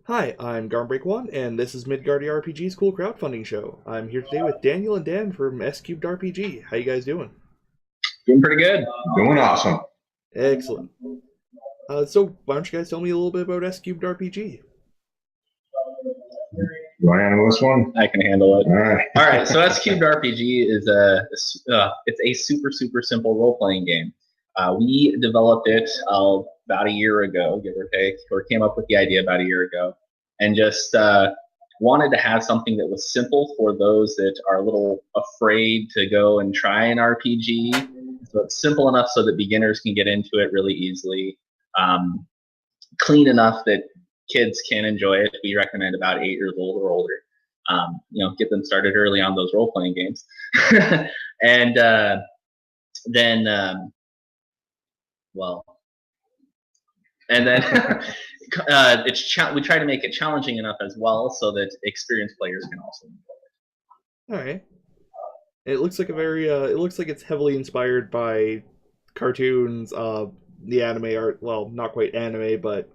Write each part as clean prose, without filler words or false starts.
Hi, I'm Garnbreak1, and this is Midgardy RPG's cool crowdfunding show. I'm here today with Daniel and Dan from S3RPG RPG. How you guys doing? Doing pretty good. Doing awesome. Excellent. So why don't you guys tell me a little bit about S3RPG RPG? You want to handle this one? I can handle it. All right. All right. So S Cubed RPG is it's a super simple role playing game. We developed it about a year ago, give or take, or came up with the idea about a year ago, and just wanted to have something that was simple for those that are a little afraid to go and try an RPG. So it's simple enough so that beginners can get into it really easily. Clean enough that kids can enjoy it. We recommend about 8 years old or older. Get them started early on those role-playing games. And then we try to make it challenging enough as well so that experienced players can also enjoy it. All right. It looks like it looks like it's heavily inspired by cartoons, the anime art. Well, not quite anime, but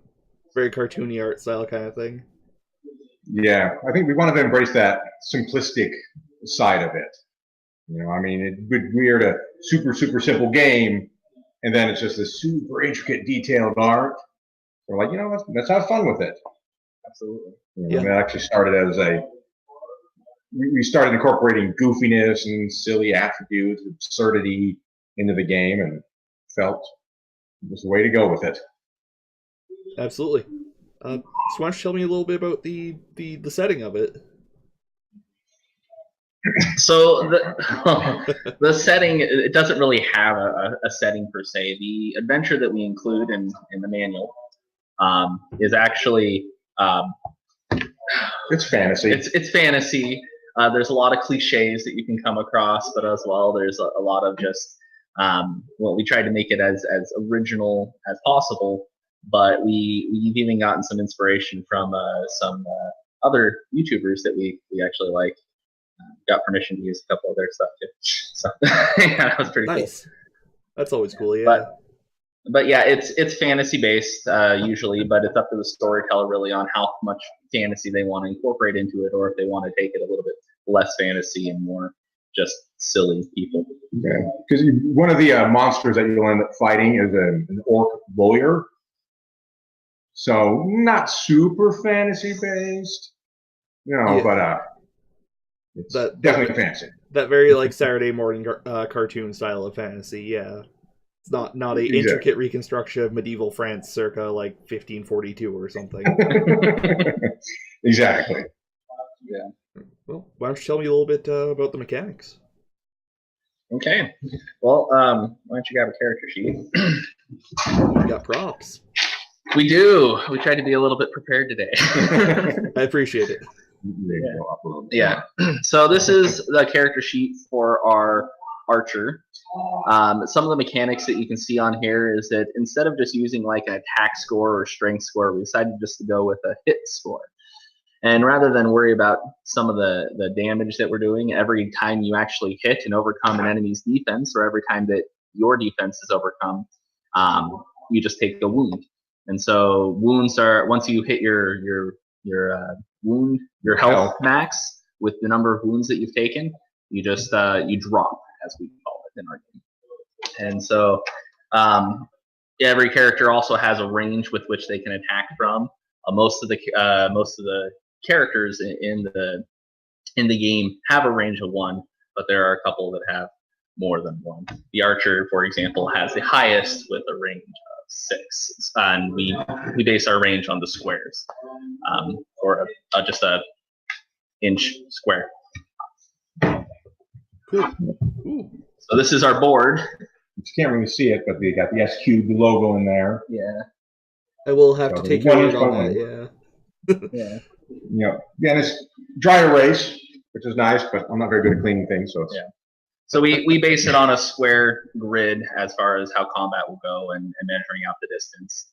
very cartoony art style kind of thing. Yeah, I think we wanted to embrace that simplistic side of it. I mean, it'd be weird a super simple game, and then it's just this super intricate, detailed art. We're like, let's have fun with it. Absolutely. It actually started as we started incorporating goofiness and silly attributes, absurdity into the game, and felt it was the way to go with it. Absolutely. So why don't you tell me a little bit about the setting of it? So the setting, it doesn't really have a setting per se. The adventure that we include in the manual is actually it's fantasy. It's fantasy. There's a lot of cliches that you can come across, but as well there's a lot of just we tried to make it as original as possible. But we've even gotten some inspiration from some other YouTubers that we actually like. Got permission to use a couple of their stuff too. So yeah, that was pretty nice. Cool. That's always cool, yeah. But yeah, it's fantasy based usually, but it's up to the storyteller really on how much fantasy they want to incorporate into it, or if they want to take it a little bit less fantasy and more just silly people. Yeah, because one of the monsters that you'll end up fighting is an orc lawyer. So not super fantasy based, but it's definitely fantasy. That very like Saturday morning cartoon style of fantasy, yeah. It's not a intricate reconstruction of medieval France circa like 1542 or something. Exactly. Yeah. Well, why don't you tell me a little bit about the mechanics? Okay. Well, why don't you grab a character sheet? We got props. We do. We tried to be a little bit prepared today. I appreciate it. Yeah. So this is the character sheet for our archer. Some of the mechanics that you can see on here is that instead of just using like an attack score or strength score, we decided just to go with a hit score. And rather than worry about some of the damage that we're doing, every time you actually hit and overcome an enemy's defense, or every time that your defense is overcome, you just take a wound. And so wounds are, once you hit your health max with the number of wounds that you've taken, you just you drop, as we call it in our game. And so every character also has a range with which they can attack from. Most of the characters in the game have a range of 1, but there are a couple that have more than 1. The archer, for example, has the highest with a range of 6, and we base our range on the squares, or just a inch square. Cool. So this is our board. You can't really see it, but we got the S-Cube logo in there. Yeah. I will have to take your word on that, yeah. And it's dry erase, which is nice, but I'm not very good at cleaning things, so it's... Yeah. So we base it on a square grid as far as how combat will go and measuring out the distance.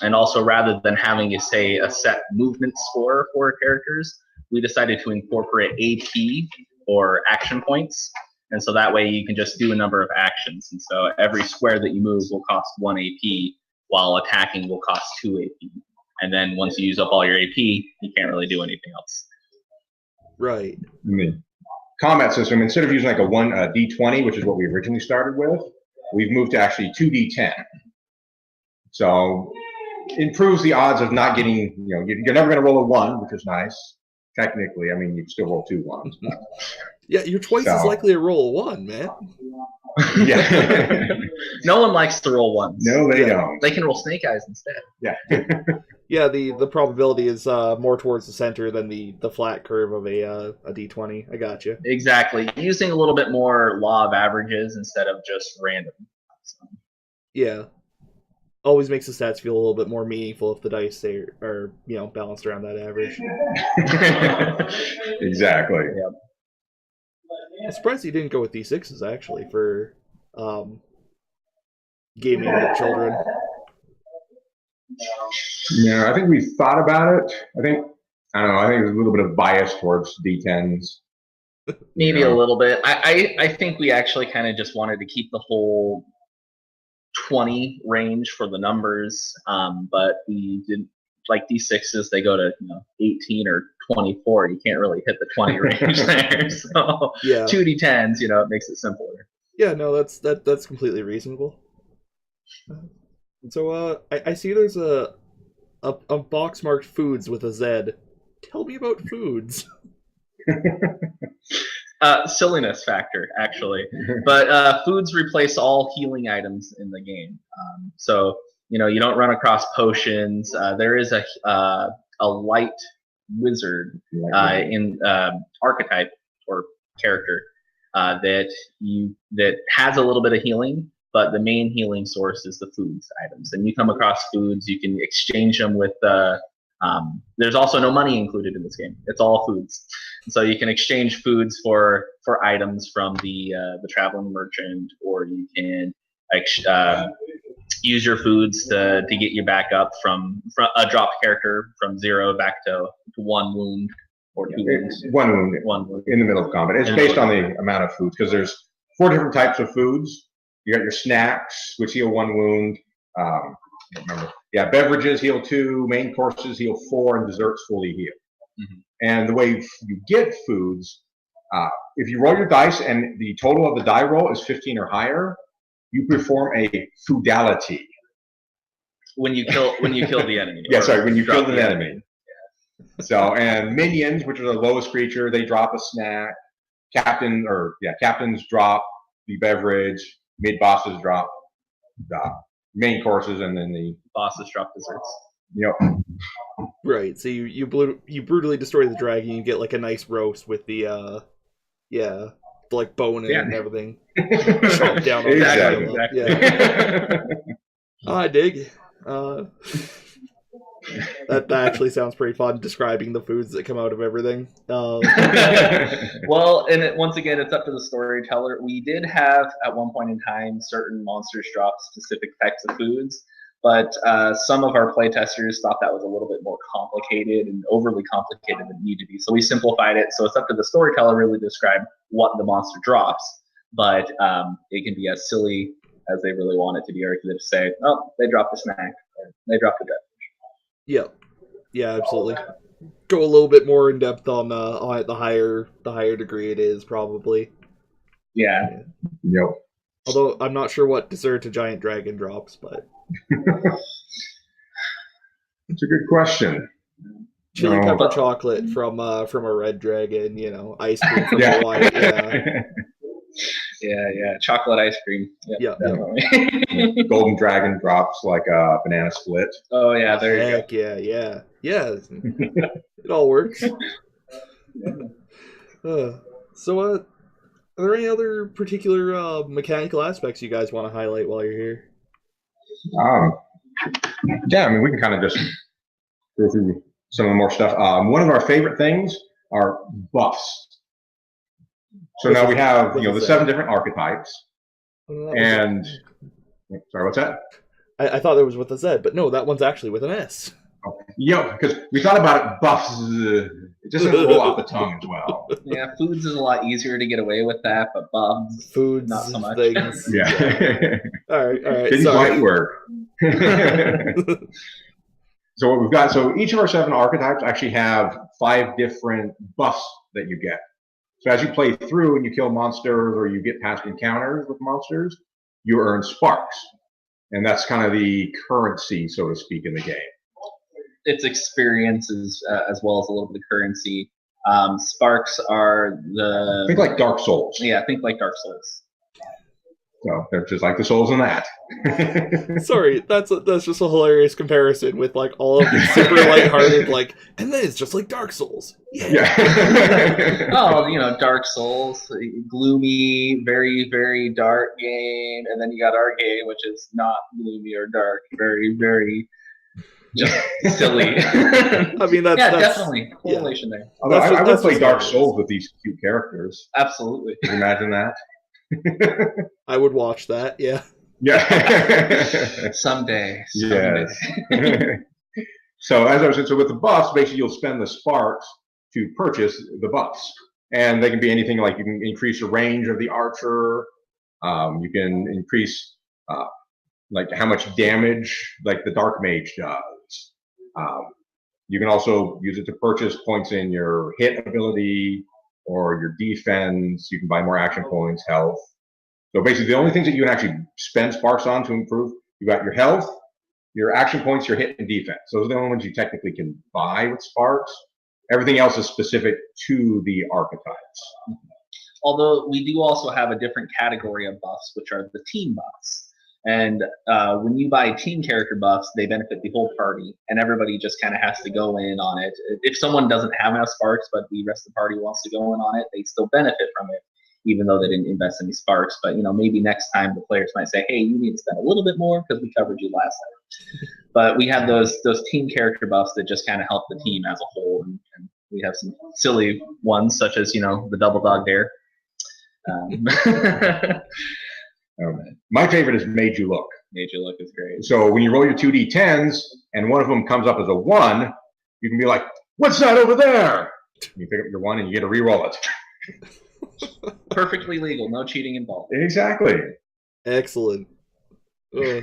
And also, rather than having a set movement score for our characters, we decided to incorporate AP, or action points. And so that way you can just do a number of actions. And so every square that you move will cost 1 AP, while attacking will cost 2 AP. And then once you use up all your AP, you can't really do anything else. Right. The combat system, instead of using like a D20, which is what we originally started with, we've moved to actually 2D10. So improves the odds of not getting, you're never going to roll a 1, which is nice. Technically, I mean, you still roll 2 ones. Yeah, you're twice as likely to roll a 1, man. Yeah. No one likes to roll 1s. No, they don't. They can roll snake eyes instead. Yeah. Yeah, the probability is more towards the center than the flat curve of a D20. I got you. Exactly. Using a little bit more law of averages instead of just random. So. Yeah. Always makes the stats feel a little bit more meaningful if the dice are balanced around that average. Exactly. Yep. I'm surprised you didn't go with D6s actually for gaming with children. Yeah, I think we thought about it. I don't know. I think there's a little bit of bias towards D10s. Maybe a little bit. I think we actually kind of just wanted to keep the whole 20 range for the numbers, but we didn't like D6s. They go to 18 or 24. You can't really hit the 20 range there. So yeah. 2D10s, it makes it simpler. Yeah, no, that's completely reasonable. So I see there's a box marked foods with a Z. Tell me about foods. Silliness factor, actually. But foods replace all healing items in the game. So, you don't run across potions. There is a light wizard in archetype or character that has a little bit of healing, but the main healing source is the foods items. And you come across foods, you can exchange them with there's also no money included in this game. It's all foods. So you can exchange foods for items from the traveling merchant, or you can use your foods to get you back up from a drop character from 0 back to 1 wound or 2 wounds. 1 wound. 1 wound in the middle of combat. It's based on the amount of foods, because there's 4 different types of foods. You got your snacks, which heal 1 wound. I don't remember. Yeah, beverages heal 2, main courses heal 4, and desserts fully heal. Mm-hmm. And the way you get foods, if you roll your dice and the total of the die roll is 15 or higher, you perform a foodality. When you kill the enemy. Yeah, sorry, when you kill the enemy. Yeah. So, and minions, which are the lowest creature, they drop a snack. Captains drop the beverage. Mid bosses drop the main courses, and then the bosses drop desserts. Yep. Right. So you brutally destroy the dragon. You get like a nice roast with the like bone and everything. Chop down on exactly. Yeah. I dig. That actually sounds pretty fun, describing the foods that come out of everything. Well, and once again, it's up to the storyteller. We did have, at one point in time, certain monsters drop specific types of foods, but some of our playtesters thought that was a little bit more complicated and overly complicated than it needed to be. So we simplified it. So it's up to the storyteller really to describe what the monster drops, but it can be as silly as they really want it to be, or they just say, oh, they dropped a snack, or they dropped a beverage. Yeah, absolutely. Go a little bit more in depth on the higher degree it is, probably. Yeah. Yep. Although I'm not sure what dessert a giant dragon drops, but it's a good question. Chili pepper chocolate from a red dragon, ice cream from a white. Yeah. Chocolate ice cream. Yeah. Golden dragon drops like a banana split. Oh yeah, there you Heck, go. Yeah. It all works. So, are there any other particular mechanical aspects you guys want to highlight while you're here? Yeah, I mean, we can kind of just go through some of the more stuff. One of our favorite things are buffs. So now we have, the 7 different archetypes. And, sorry, what's that? I thought there was with a Z, but no, that one's actually with an S. Oh, yeah, because we thought about it, buffs. It just doesn't roll off the tongue as well. Yeah, foods is a lot easier to get away with that, but buffs, foods, not so much. Things. Yeah. All right. Didn't quite work. So what we've got, so each of our 7 archetypes actually have 5 different buffs that you get. So as you play through and you kill monsters or you get past encounters with monsters, you earn sparks. And that's kind of the currency, so to speak, in the game. It's experiences as well as a little bit of currency. Sparks are the... Think like Dark Souls. Yeah, think like Dark Souls. So they're just like the souls in that. Sorry, that's just a hilarious comparison with like all of these super lighthearted, like, and then it's just like Dark Souls. Yeah. Oh, you know, Dark Souls, gloomy, very, very dark game, and then you got our game, which is not gloomy or dark, very, very just silly. I mean, that's definitely correlation there. Although I would play Dark Souls with these cute characters. Absolutely. Can you imagine that? I would watch that, yeah. Yeah. Someday. Yes. So as I was saying, so with the buffs, basically you'll spend the sparks to purchase the buffs. And they can be anything like you can increase the range of the archer, you can increase like how much damage like the dark mage does. You can also use it to purchase points in your hit ability or your defense. You can buy more action points, health. So basically the only things that you can actually spend sparks on to improve, you got your health, your action points, your hit and defense. Those are the only ones you technically can buy with sparks. Everything else is specific to the archetypes. Although we do also have a different category of buffs, which are the team buffs. And when you buy team character buffs, they benefit the whole party, and everybody just kind of has to go in on it. If someone doesn't have enough sparks, but the rest of the party wants to go in on it, they still benefit from it, even though they didn't invest any sparks. But you know, maybe next time the players might say, "Hey, you need to spend a little bit more because we covered you last time." But we have those team character buffs that just kind of help the team as a whole, and we have some silly ones such as the double dog dare. My favorite is Made You Look. Made You Look is great. So when you roll your 2d10s and one of them comes up as a 1, you can be like, "What's that over there?" You pick up your 1 and you get to re-roll it. Perfectly legal, no cheating involved. Exactly. Excellent. So,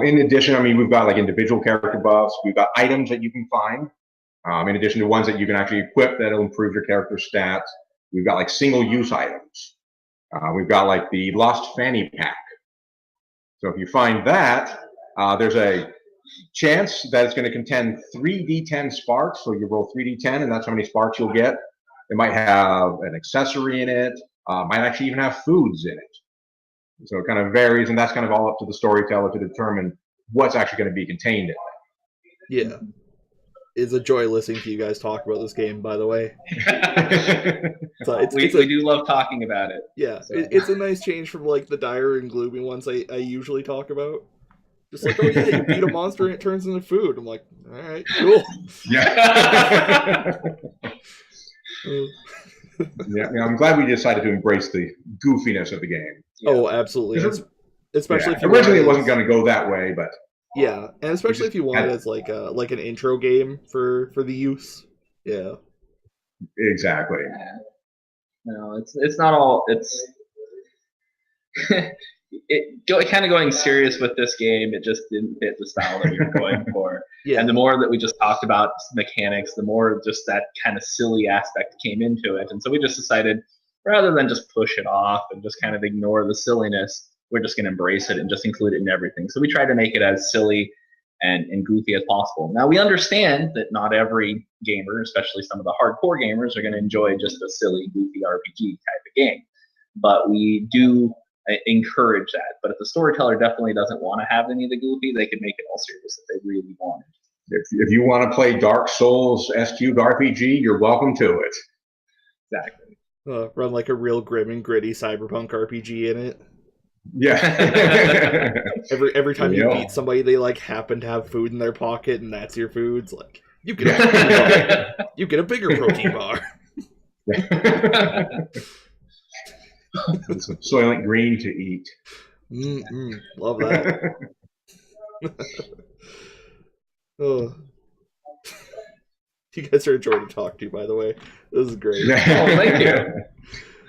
in addition, I mean, we've got like individual character buffs. We've got items that you can find. In addition to ones that you can actually equip that'll improve your character stats. We've got like single-use items. We've got like the Lost Fanny Pack. So if you find that, there's a chance that it's going to contain 3d10 sparks. So you roll 3d10, and that's how many sparks you'll get. It might have an accessory in it. Might actually even have foods in it. So it kind of varies, and that's kind of all up to the storyteller to determine what's actually going to be contained in it. Yeah. It's a joy listening to you guys talk about this game, by the way. We do love talking about it. Yeah, so. It's a nice change from like the dire and gloomy ones I usually talk about. Just like, oh yeah, you beat a monster and it turns into food. I'm like, all right, cool. Yeah. Yeah, I'm glad we decided to embrace the goofiness of the game. Yeah. Oh, absolutely. Especially if you originally it wasn't going to go that way, but yeah, and especially if you want it as like an intro game for the use. Yeah. Exactly. Yeah. No, it's not all. It's kind of going serious with this game. It just didn't fit the style that we were going for. Yeah. And the more that we just talked about mechanics, the more just that kind of silly aspect came into it. And so we just decided, rather than just push it off and just kind of ignore the silliness, we're just going to embrace it and just include it in everything. So we try to make it as silly and goofy as possible. Now, we understand that not every gamer, especially some of the hardcore gamers, are going to enjoy just a silly, goofy RPG type of game. But we do encourage that. But if the storyteller definitely doesn't want to have any of the goofy, they could make it all serious if they really wanted. If you want to play Dark Souls S3RPG RPG, you're welcome to it. Exactly. Run like a real grim and gritty cyberpunk RPG in it. Yeah. every time you beat somebody, they like happen to have food in their pocket, and that's your food. It's like you get a bigger protein bar. Some Soylent Green to eat. Love that. Oh. You guys are a joy to talk to, by the way. This is great. Oh, thank you.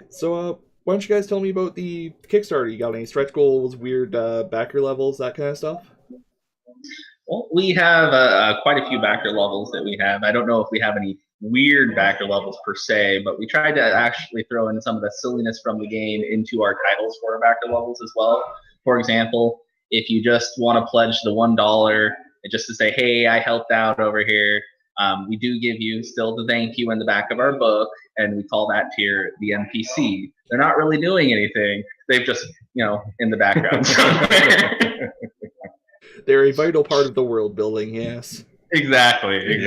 So, why don't you guys tell me about the Kickstarter? You got any stretch goals, weird backer levels, that kind of stuff? Well, we have quite a few backer levels that we have. I don't know if we have any weird backer levels per se, but we tried to actually throw in some of the silliness from the game into our titles for our backer levels as well. For example, if you just want to pledge the $1 just to say, hey, I helped out over here, we do give you still the thank you in the back of our book, and we call that tier the NPC. They're not really doing anything. They've just, in the background somewhere. They're a vital part of the world building, yes. Exactly.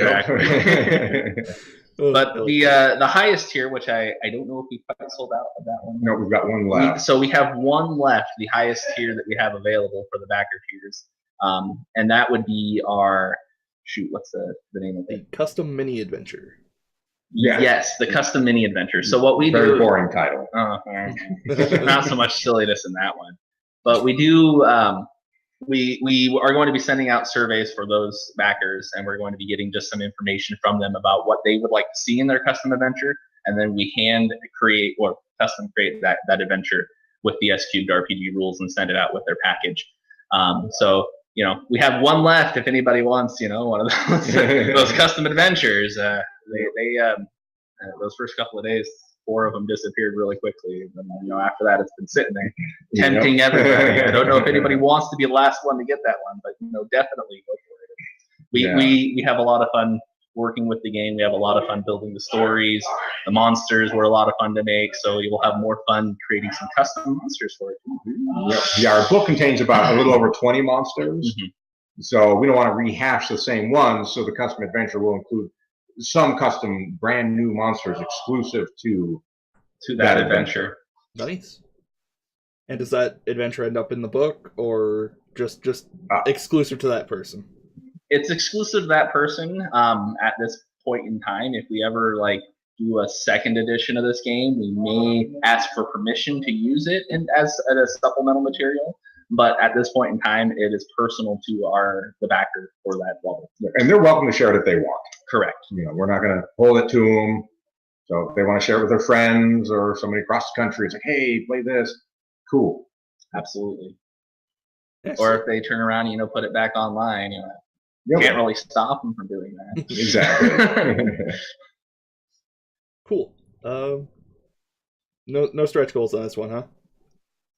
But Oh, the highest tier, which I don't know if we quite sold out of that one. No, we've got one left. So we have one left, the highest tier that we have available for the backer tiers. And that would be our, what's the name of it? the custom mini adventure. Yes, the custom mini adventure. So what we Very do... boring title. Not so much silliness in that one. But we do... We are going to be sending out surveys for those backers, and we're going to be getting just some information from them about what they would like to see in their custom adventure, and then we custom create that adventure with the S3 RPG rules and send it out with their package. So we have one left if anybody wants one of those custom adventures. Those first couple of days, 4 of them disappeared really quickly. And after that, it's been sitting there, tempting everybody. I don't know if anybody wants to be the last one to get that one, but definitely go for it. We have a lot of fun working with the game. We have a lot of fun building the stories. The monsters were a lot of fun to make, so you will have more fun creating some custom monsters for it. Yeah, our book contains about a little over 20 monsters. Mm-hmm. So we don't want to rehash the same ones, so the custom adventure will include some custom brand new monsters exclusive to that adventure. Nice. And does that adventure end up in the book, or just exclusive to that person? It's exclusive to that person at this point in time. If we ever do a second edition of this game, we may ask for permission to use it as a supplemental material. But at this point in time, it is personal to the backer for that level. And they're welcome to share it if they want. Correct. We're not going to hold it to them. So if they want to share it with their friends or somebody across the country, it's like, hey, play this. Cool. Absolutely. Yes. Or if they turn around and, put it back online, can't really stop them from doing that. Exactly. Cool. No stretch goals on this one, huh?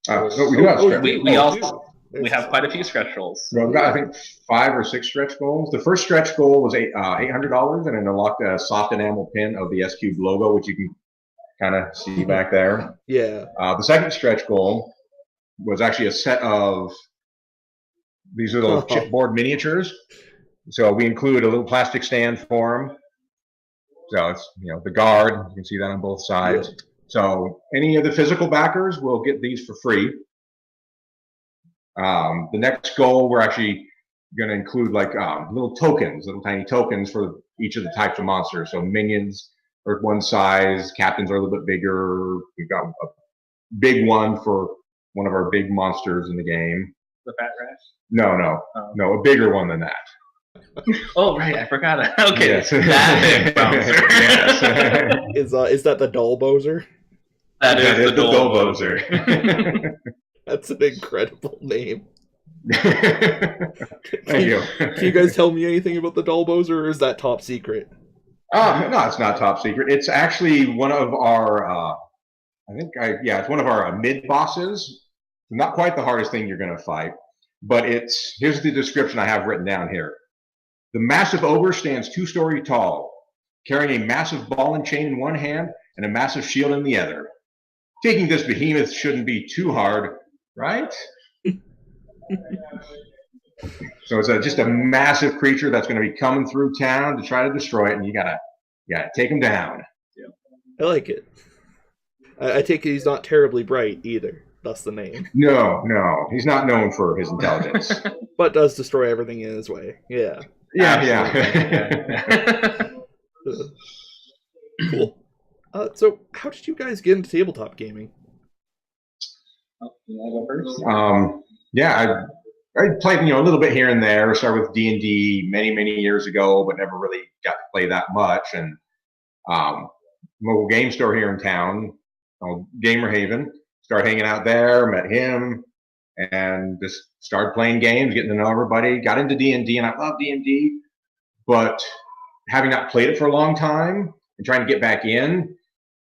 We do have stretch goals. We have quite a few stretch goals. Well, we've got, I think, 5 or 6 stretch goals. The first stretch goal was $800, and it unlocked a soft enamel pin of the S3 logo, which you can kind of see back there. Yeah. The second stretch goal was actually a set of these little chipboard miniatures. So we include a little plastic stand for them. So it's the guard. You can see that on both sides. Yeah. So any of the physical backers will get these for free. The next goal, we're actually going to include little tiny tokens for each of the types of monsters. So minions are one size, captains are a little bit bigger. We've got a big one for one of our big monsters in the game. The fat rat? No, a bigger one than that. Oh, right, I forgot. Okay, yes. That big bouncer. Yes. Is that the Dullbozer? That is the Dullbozer. That's an incredible name. Thank you. Can you guys tell me anything about the Dullbozer, or is that top secret? No, it's not top secret. It's actually one of our, it's one of our mid bosses. Not quite the hardest thing you're going to fight, but here's the description I have written down here. The massive ogre stands 2 stories tall, carrying a massive ball and chain in one hand and a massive shield in the other. Taking this behemoth shouldn't be too hard, right? So it's just a massive creature that's going to be coming through town to try to destroy it, and you gotta take him down. Yeah. I like it. I take it he's not terribly bright either. Thus the name. No, he's not known for his intelligence, but does destroy everything in his way. Yeah. Cool. So, how did you guys get into tabletop gaming? I played a little bit here and there. Started with D&D many years ago, but never really got to play that much. And local game store here in town, called Gamer Haven. Started hanging out there, met him, and just started playing games, getting to know everybody. Got into D&D, and I love D&D, but having not played it for a long time and trying to get back in,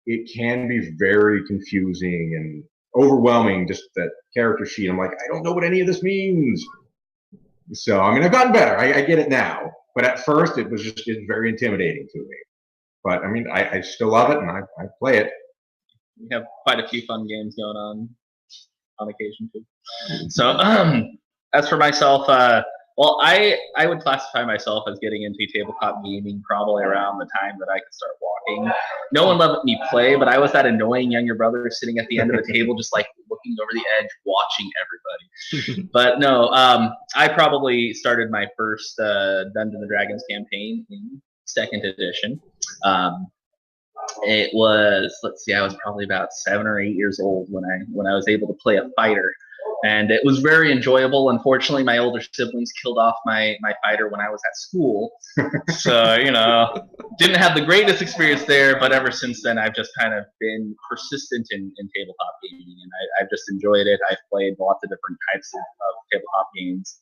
it can be very confusing and overwhelming. Just that character sheet, I'm like, I don't know what any of this means. So I mean, I've gotten better. I get it now, but at first it was very intimidating to me. But I mean, I still love it, and I play it. We have quite a few fun games going on occasion too. So as for myself, well, I would classify myself as getting into tabletop gaming probably around the time that I could start walking. No one let me play, but I was that annoying younger brother sitting at the end of the table, just like looking over the edge, watching everybody. But no, I probably started my first Dungeons and Dragons campaign in 2nd edition. It was, let's see, I was probably about 7 or 8 years old when I was able to play a fighter, and it was very enjoyable. Unfortunately, my older siblings killed off my fighter when I was at school, so didn't have the greatest experience there. But ever since then, I've just kind of been persistent in tabletop gaming, and I've just enjoyed it. I've played lots of different types of tabletop games.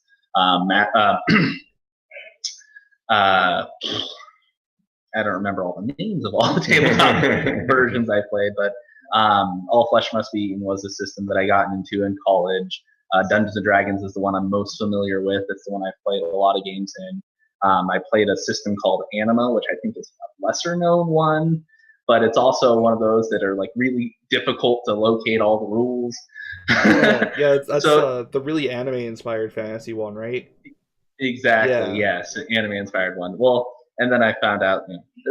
I don't remember all the names of all the tabletop versions I played, but All Flesh Must Be Eaten was the system that I got into in college. Dungeons and Dragons is the one I'm most familiar with. It's the one I've played a lot of games in. I played a system called Anima, which I think is a lesser known one, but it's also one of those that are like really difficult to locate all the rules. That's the really anime inspired fantasy one, right? Exactly. Yeah. Yes, anime inspired one. Well, and then I found out,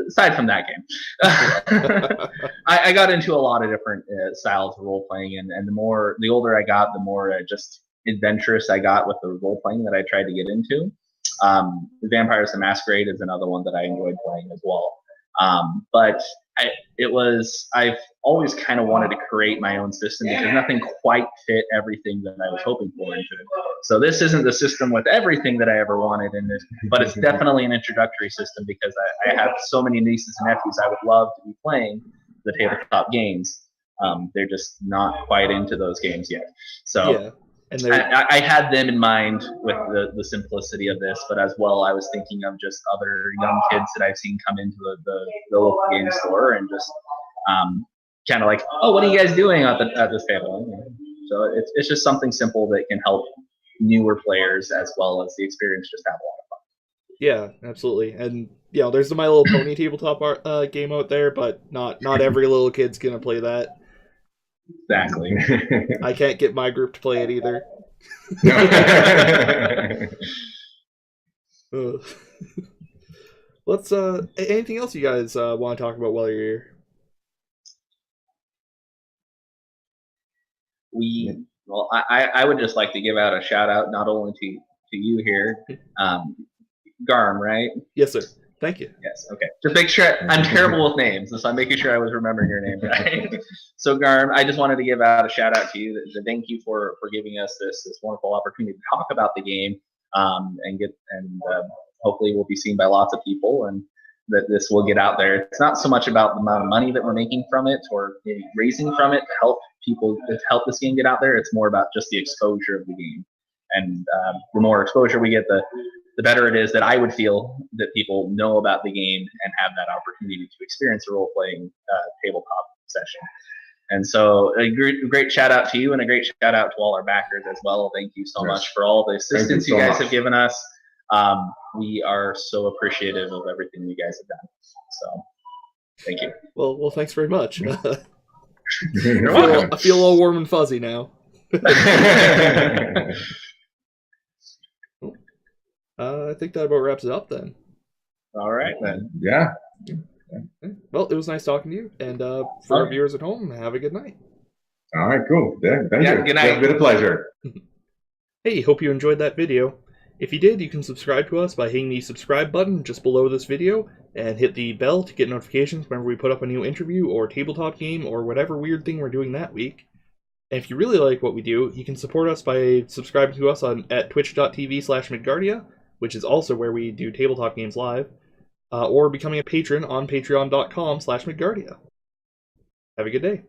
aside from that game, I got into a lot of different styles of role playing, and the older I got, the more just adventurous I got with the role playing that I tried to get into. Vampires the Masquerade is another one that I enjoyed playing as well. But I've always kind of wanted to create my own system because nothing quite fit everything that I was hoping for into it. So this isn't the system with everything that I ever wanted in this, but it's definitely an introductory system because I have so many nieces and nephews I would love to be playing the tabletop games. They're just not quite into those games yet. So and I had them in mind with the simplicity of this, but as well, I was thinking of just other young kids that I've seen come into the local game store and just kind of like, oh, what are you guys doing at this table? So it's just something simple that can help newer players as well as the experience just have a lot of fun. Yeah, absolutely. And there's the My Little Pony tabletop game out there, but not every little kid's gonna play that. Exactly. I can't get my group to play it either. Let's anything else you guys want to talk about while you're here? Well, I would just like to give out a shout out not only to you here, Garm, right? Yes, sir. Thank you. Yes, okay. Just make sure, I'm terrible with names, so I'm making sure I was remembering your name right. So Garm, I just wanted to give out a shout out to you. Thank you for giving us this wonderful opportunity to talk about the game, and hopefully we'll be seen by lots of people, and that this will get out there. It's not so much about the amount of money that we're making from it or maybe raising from it to help people, to help this game get out there. It's more about just the exposure of the game. And the more exposure we get, the better it is that I would feel that people know about the game and have that opportunity to experience a role-playing tabletop session. And so a great shout out to you and a great shout out to all our backers as well. Thank you so much for all the assistance you guys have given us. We are so appreciative of everything you guys have done. So thank you. Well, thanks very much. I welcome. feel all warm and fuzzy now. I think that about wraps it up then. All right then. Yeah. Well, it was nice talking to you, and for our viewers at home, have a good night. All right, cool. Yeah, thank you. Good night. It's been a pleasure. Hey, hope you enjoyed that video. If you did, you can subscribe to us by hitting the subscribe button just below this video, and hit the bell to get notifications whenever we put up a new interview or tabletop game or whatever weird thing we're doing that week. And if you really like what we do, you can support us by subscribing to us at twitch.tv/Midgardia, which is also where we do tabletop games live, or becoming a patron on patreon.com/Midgardia. Have a good day.